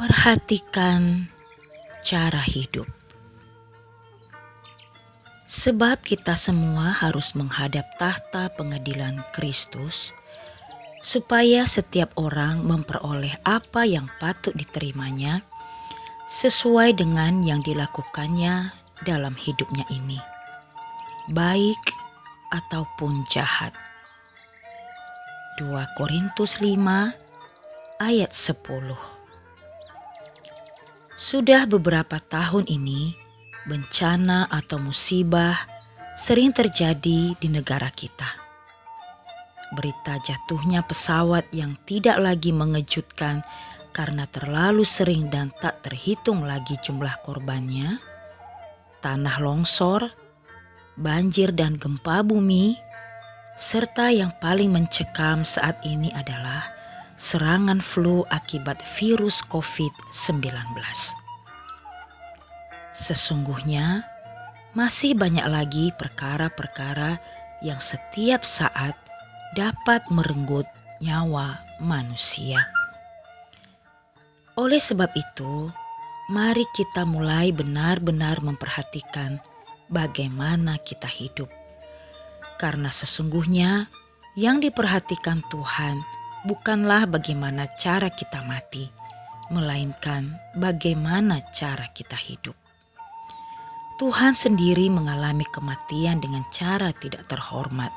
Perhatikan cara hidup. Sebab kita semua harus menghadap tahta pengadilan Kristus, supaya setiap orang memperoleh apa yang patut diterimanya sesuai dengan yang dilakukannya dalam hidupnya ini, baik ataupun jahat. 2 Korintus 5 ayat 10. Sudah beberapa tahun ini, bencana atau musibah sering terjadi di negara kita. Berita jatuhnya pesawat yang tidak lagi mengejutkan karena terlalu sering dan tak terhitung lagi jumlah korbannya, tanah longsor, banjir dan gempa bumi, serta yang paling mencekam saat ini adalah serangan flu akibat virus COVID-19. Sesungguhnya masih banyak lagi perkara-perkara yang setiap saat dapat merenggut nyawa manusia. Oleh sebab itu, mari kita mulai benar-benar memperhatikan bagaimana kita hidup. Karena sesungguhnya yang diperhatikan Tuhan bukanlah bagaimana cara kita mati, melainkan bagaimana cara kita hidup. Tuhan sendiri mengalami kematian dengan cara tidak terhormat,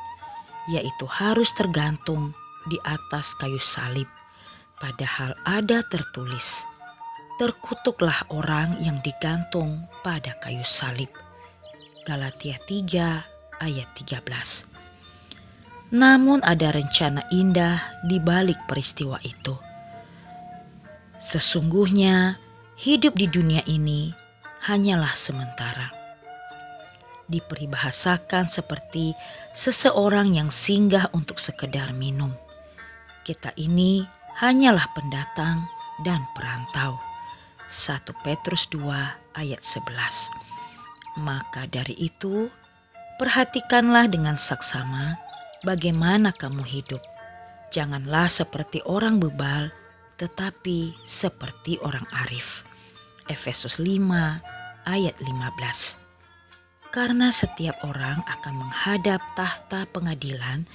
yaitu harus tergantung di atas kayu salib. Padahal ada tertulis, terkutuklah orang yang digantung pada kayu salib. Galatia 3 ayat 13. Namun ada rencana indah di balik peristiwa itu. Sesungguhnya hidup di dunia ini hanyalah sementara. Diperibahasakan seperti seseorang yang singgah untuk sekedar minum. Kita ini hanyalah pendatang dan perantau. 1 Petrus 2 ayat 11. Maka dari itu, perhatikanlah dengan saksama bagaimana kamu hidup. Janganlah seperti orang bebal, tetapi seperti orang arif. Efesus 5 ayat 15. Karena setiap orang akan menghadap tahta pengadilan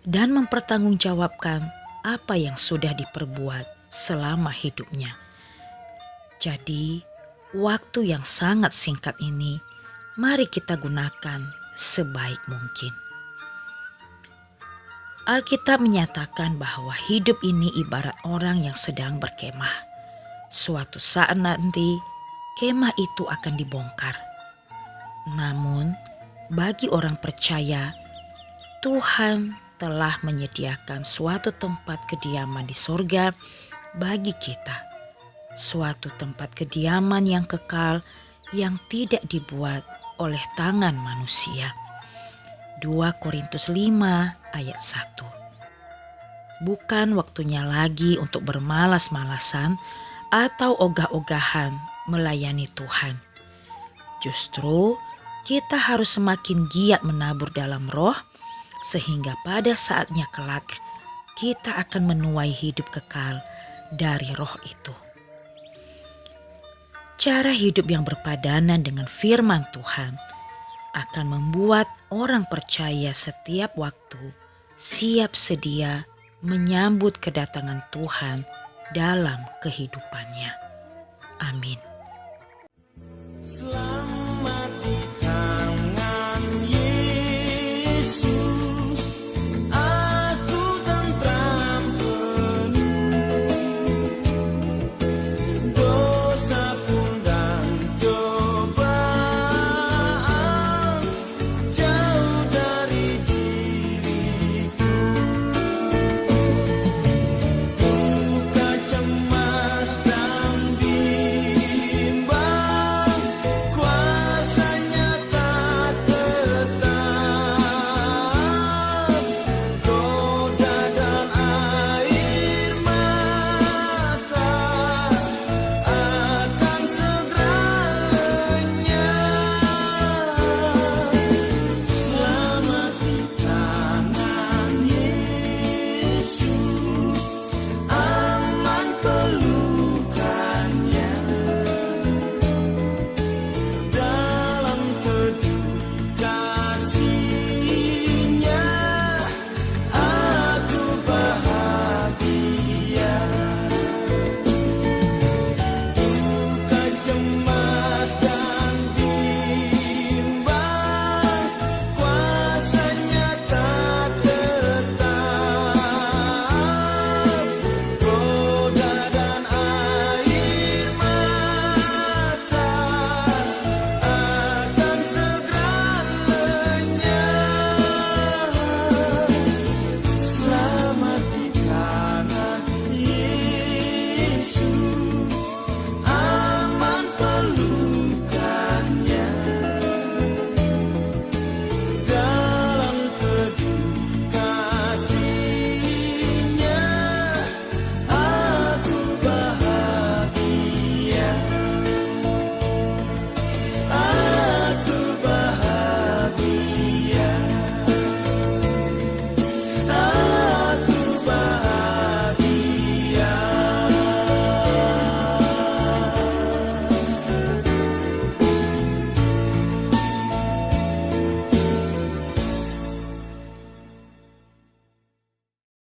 dan mempertanggungjawabkan apa yang sudah diperbuat selama hidupnya. Jadi, waktu yang sangat singkat ini, mari kita gunakan sebaik mungkin. Alkitab menyatakan bahwa hidup ini ibarat orang yang sedang berkemah. Suatu saat nanti, kemah itu akan dibongkar. Namun, bagi orang percaya, Tuhan telah menyediakan suatu tempat kediaman di sorga bagi kita. Suatu tempat kediaman yang kekal yang tidak dibuat oleh tangan manusia. 2 Korintus 5 ayat 1. Bukan waktunya lagi untuk bermalas-malasan atau ogah-ogahan melayani Tuhan. Justru kita harus semakin giat menabur dalam roh, sehingga pada saatnya kelak kita akan menuai hidup kekal dari roh itu. Cara hidup yang berpadanan dengan firman Tuhan akan membuat orang percaya setiap waktu siap sedia menyambut kedatangan Tuhan dalam kehidupannya. Amin. Selamat di tangan Yesus, aku tentram penuh. Dosa pun dan cobaan jauh dari diriku. Duka, cemas dan bimbang, kuasanya tak tetap.